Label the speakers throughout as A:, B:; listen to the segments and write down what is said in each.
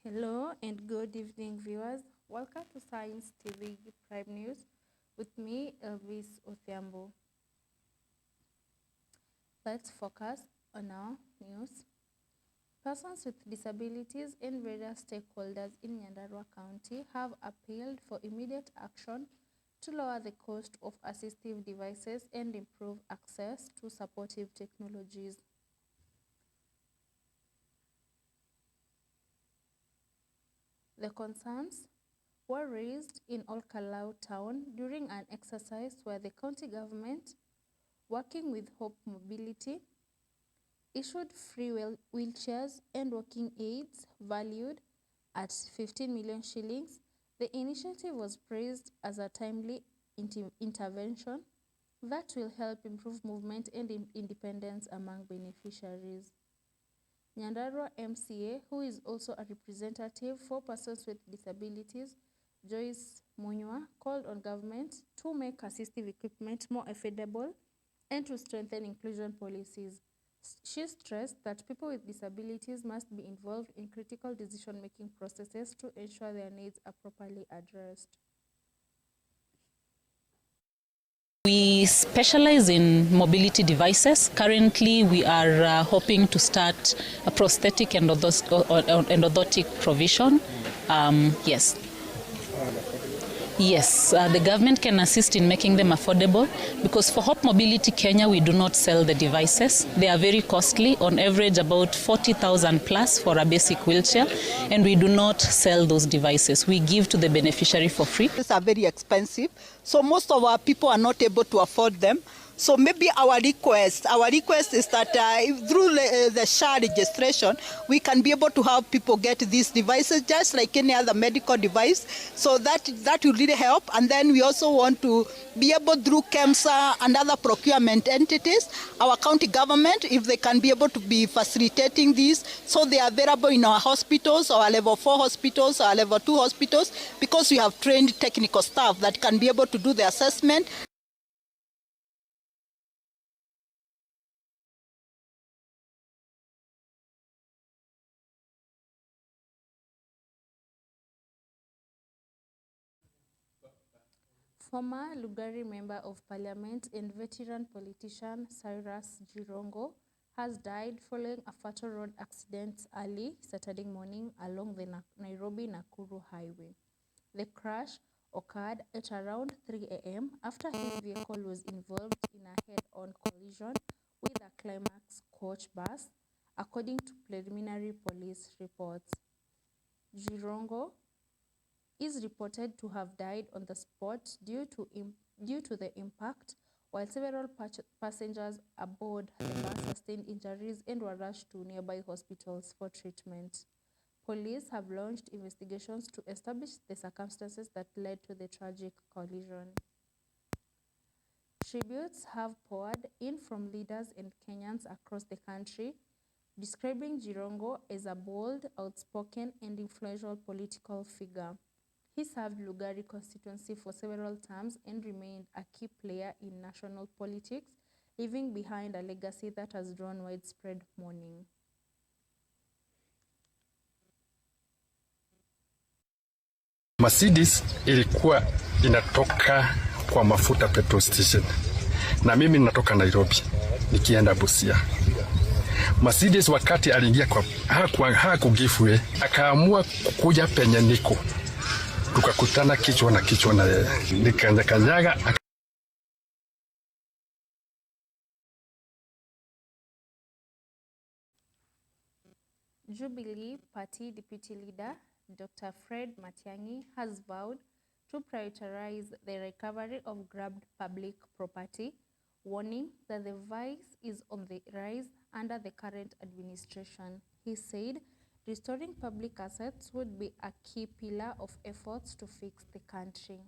A: Hello and good evening, viewers. Welcome to Science TV Prime News with me, Elvis Othiambo. Let's focus on our news. Persons with disabilities and various stakeholders in Nyandarua County have appealed for immediate action to lower the cost of assistive devices and improve access to supportive technologies. The concerns were raised in Ol Kalou town during an exercise where the county government, working with Hope Mobility, issued free wheelchairs and walking aids valued at 15 million shillings. The initiative was praised as a timely intervention that will help improve movement and independence among beneficiaries. Nyandarua MCA, who is also a representative for persons with disabilities, Joyce Munywa, called on government to make assistive equipment more affordable and to strengthen inclusion policies. She stressed that people with disabilities must be involved in critical decision-making processes to ensure their needs are properly addressed.
B: We specialize in mobility devices. Currently, we are hoping to start a prosthetic and orthotic provision. Yes, the government can assist in making them affordable because for Hope Mobility Kenya, we do not sell the devices. They are very costly, on average about 40,000 plus for a basic wheelchair, and we do not sell those devices. We give to the beneficiary for free.
C: These are very expensive, so most of our people are not able to afford them. So maybe our request is that through the SHA registration, we can be able to have people get these devices just like any other medical device. So that will really help. And then we also want to be able through KEMSA and other procurement entities, our county government, if they can be able to be facilitating these, so they are available in our hospitals, our level 4 hospitals, our level 2 hospitals, because we have trained technical staff that can be able to do the assessment.
A: Former Lugari Member of Parliament and veteran politician Cyrus Jirongo has died following a fatal road accident early Saturday morning along the Nairobi-Nakuru highway. The crash occurred at around 3 a.m. after his vehicle was involved in a head-on collision with a Climax coach bus, according to preliminary police reports. Jirongo is reported to have died on the spot due to the impact, while several passengers aboard the bus sustained injuries and were rushed to nearby hospitals for treatment. Police have launched investigations to establish the circumstances that led to the tragic collision. Tributes have poured in from leaders and Kenyans across the country, describing Jirongo as a bold, outspoken, and influential political figure. He served Lugari constituency for several terms and remained a key player in national politics, leaving behind a legacy that has drawn widespread mourning.
D: Mercedes ilikuwa inatoka kwa mafuta petrol station, na mimi natoka Nairobi nikienda Busia. Mercedes wakati aliingia kwa hakugifwe, akaamua kuja penye niko, tukakutana kichwa na yeye, nikanyaga.
A: Jubilee Party Deputy Leader Dr. Fred Matiang'i has vowed to prioritize the recovery of grabbed public property, warning that the vice is on the rise under the current administration. He said restoring public assets would be a key pillar of efforts to fix the country.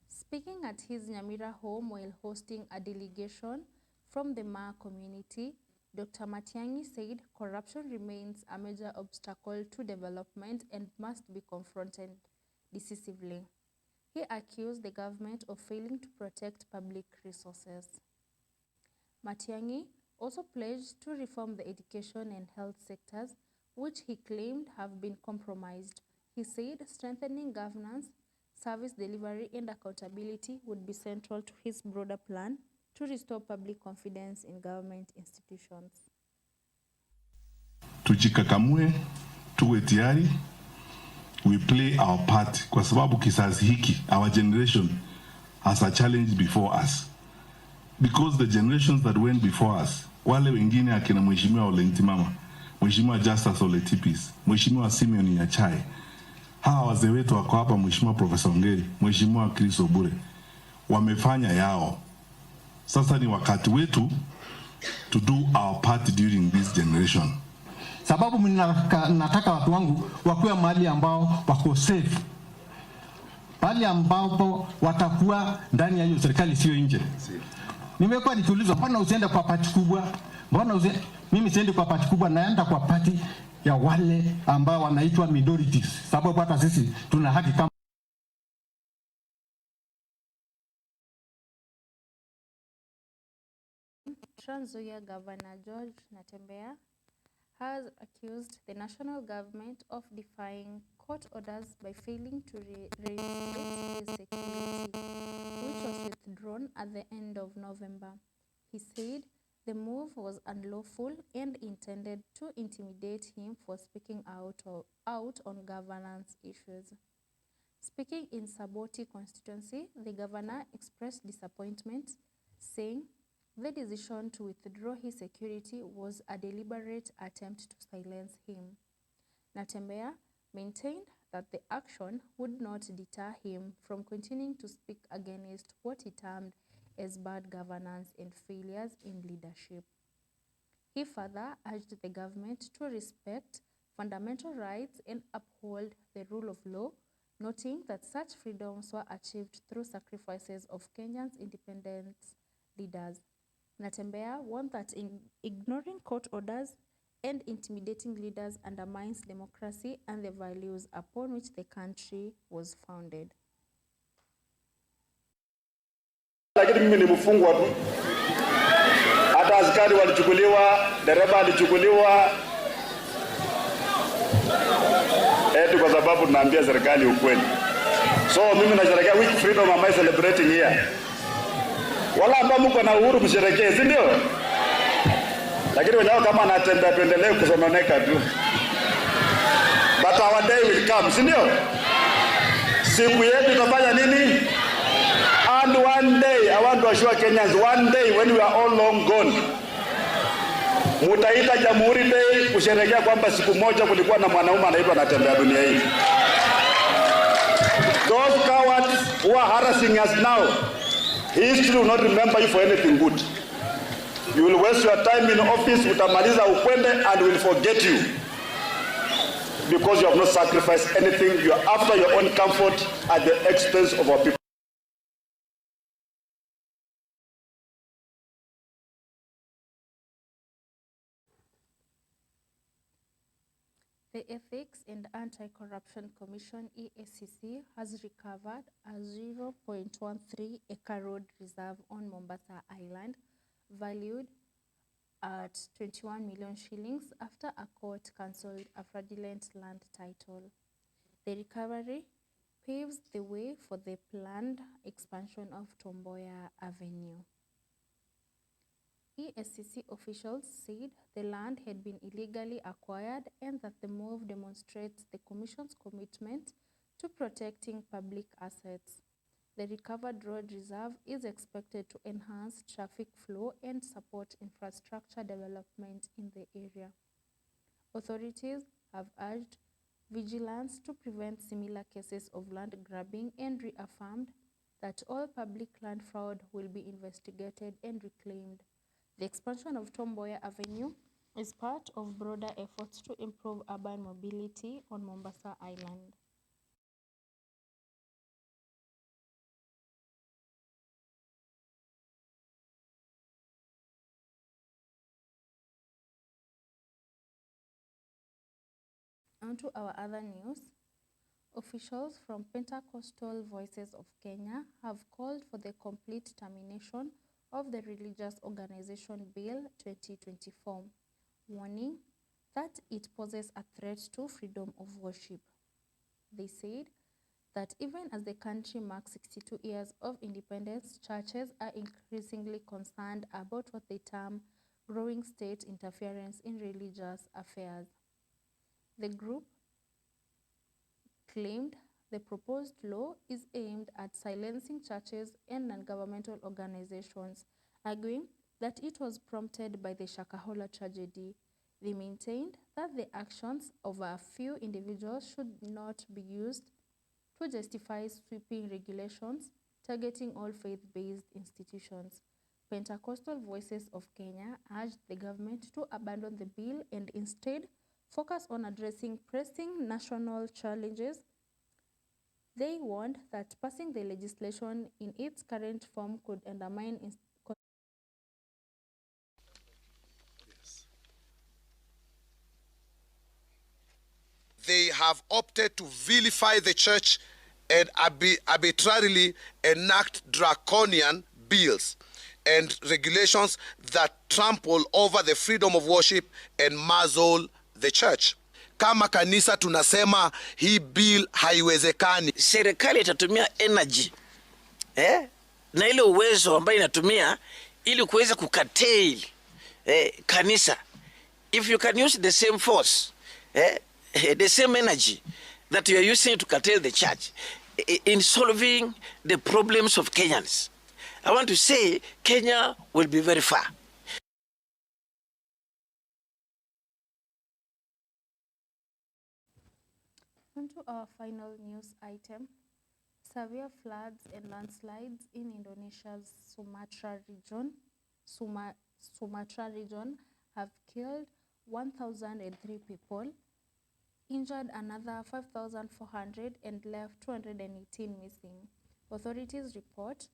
A: Speaking at his Nyamira home while hosting a delegation from the Maa community, Dr. Matiang'i said corruption remains a major obstacle to development and must be confronted decisively. He accused the government of failing to protect public resources. Matiang'i also pledged to reform the education and health sectors, which he claimed have been compromised. He said strengthening governance, service delivery, and accountability would be central to his broader plan to restore public confidence in government institutions.
E: Tujikakamue, tuwe tayari, we play our part kwa sababu kizazi hiki, our generation has a challenge before us. Because the generations that went before us, wale wengine akina Mheshimiwa Ole Ntimama, Mheshimiwa Justus Ole Tipis, Mheshimiwa Simeon Nyachae, hawa wazee wetu wako hapa, Mheshimiwa Profesa Ongeri, Mheshimiwa Chris Obure, wamefanya yao. Sasa ni wakati wetu to do our part during this generation.
F: Sababu mimi nataka watu wangu wakuwe mahali ambao wako safe, mahali ambapo watakuwa ndani ya hiyo serikali, sio nje. Nimekuwa nikiulizwa, mbona usiende kwa party kubwa? Mimi siendi kwa party kubwa, naenda kwa party ya wale ambao wanaitwa minorities, sababu hata sisi tuna haki kama.
A: Trans Nzoia Governor George Natembeya has accused the national government of defying court orders by failing to reinstate his security, which was withdrawn at the end of November. He said the move was unlawful and intended to intimidate him for speaking out on governance issues. Speaking in Saboti constituency, the governor expressed disappointment, saying the decision to withdraw his security was a deliberate attempt to silence him. Natembeya maintained that the action would not deter him from continuing to speak against what he termed as bad governance and failures in leadership. He further urged the government to respect fundamental rights and uphold the rule of law, noting that such freedoms were achieved through sacrifices of Kenya's independence leaders. Natembeya warned that ignoring court orders and intimidating leaders undermines democracy and the values upon which the country was founded.
G: Lakini mimi ni mfungwa tu. Hata askari walichukuliwa, dereva alichukuliwa. Eti kwa sababu tunaambia serikali ukweli. So mimi nasherehekea week freedom am I celebrating here. Wala ambao mko na uhuru msherekee, si ndio? Lakini wenyewe kama anatembea pendelee kusononeka tu. But our day will come, si ndio? Siku yetu itafanya nini? And one day, I want to assure Kenyans, one day when we are all long gone, mutaita Jamhuri Day kusherehekea kwamba siku moja kulikuwa na mwanaume anaitwa anatembea dunia hii. Those cowards who are harassing us now, history will not remember you for anything good. You will waste your time in office, utamaliza ukwende, and will forget you. Because you have not sacrificed anything, you are after your own comfort at the expense of our people.
A: The Ethics and Anti-Corruption Commission, EACC, has recovered a 0.13 acre road reserve on Mombasa Island, valued at 21 million shillings after a court cancelled a fraudulent land title. The recovery paves the way for the planned expansion of Tomboya Avenue. EACC officials said the land had been illegally acquired and that the move demonstrates the Commission's commitment to protecting public assets. The recovered road reserve is expected to enhance traffic flow and support infrastructure development in the area. Authorities have urged vigilance to prevent similar cases of land grabbing and reaffirmed that all public land fraud will be investigated and reclaimed. The expansion of Tomboya Avenue is part of broader efforts to improve urban mobility on Mombasa Island. On to our other news. Officials from Pentecostal Voices of Kenya have called for the complete termination of the Religious Organization Bill 2024, warning that it poses a threat to freedom of worship. They said that even as the country marks 62 years of independence, churches are increasingly concerned about what they term growing state interference in religious affairs. The group claimed the proposed law is aimed at silencing churches and non-governmental organizations, arguing that it was prompted by the Shakahola tragedy. They maintained that the actions of a few individuals should not be used to justify sweeping regulations targeting all faith-based institutions. Pentecostal Voices of Kenya urged the government to abandon the bill and instead focus on addressing pressing national challenges. They warned that passing the legislation in its current form could undermine
H: They have opted to vilify the church and arbitrarily enact draconian bills and regulations that trample over the freedom of worship and muzzle the church. Kama kanisa tunasema hii bill haiwezekani.
I: Serikali itatumia energy na ile uwezo ambayo inatumia ili kuweza kukatail kanisa. If you can use the same force, the same energy that you are using to curtail the church in solving the problems of Kenyans, I want to say Kenya will be very far.
A: On to our final news item. Severe floods and landslides in Indonesia's Sumatra region have killed 1,003 people, injured another 5,400 and left 218 missing. Authorities report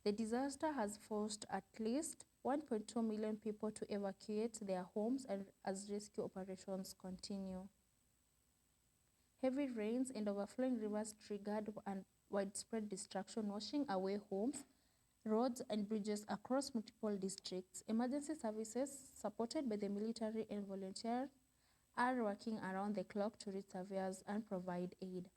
A: the disaster has forced at least 1.2 million people to evacuate their homes as rescue operations continue. Heavy rains and overflowing rivers triggered widespread destruction, washing away homes, roads, and bridges across multiple districts. Emergency services, supported by the military and volunteers, are working around the clock to reach surveyors and provide aid.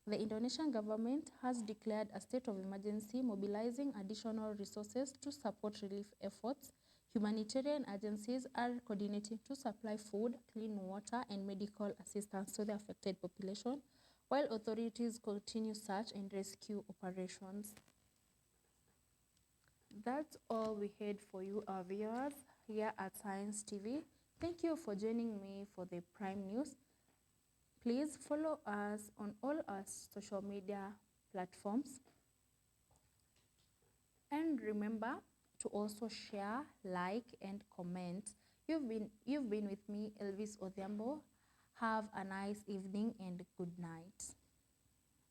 A: The Indonesian government has declared a state of emergency, mobilizing additional resources to support relief efforts. Humanitarian agencies are coordinating to supply food, clean water, and medical assistance to the affected population, while authorities continue search and rescue operations. That's all we had for you, our viewers, here at Science TV. Thank you for joining me for the Prime News. Please follow us on all our social media platforms. And remember to also share, like, and comment. You've been with me, Elvis Odhiambo. Have a nice evening and good night.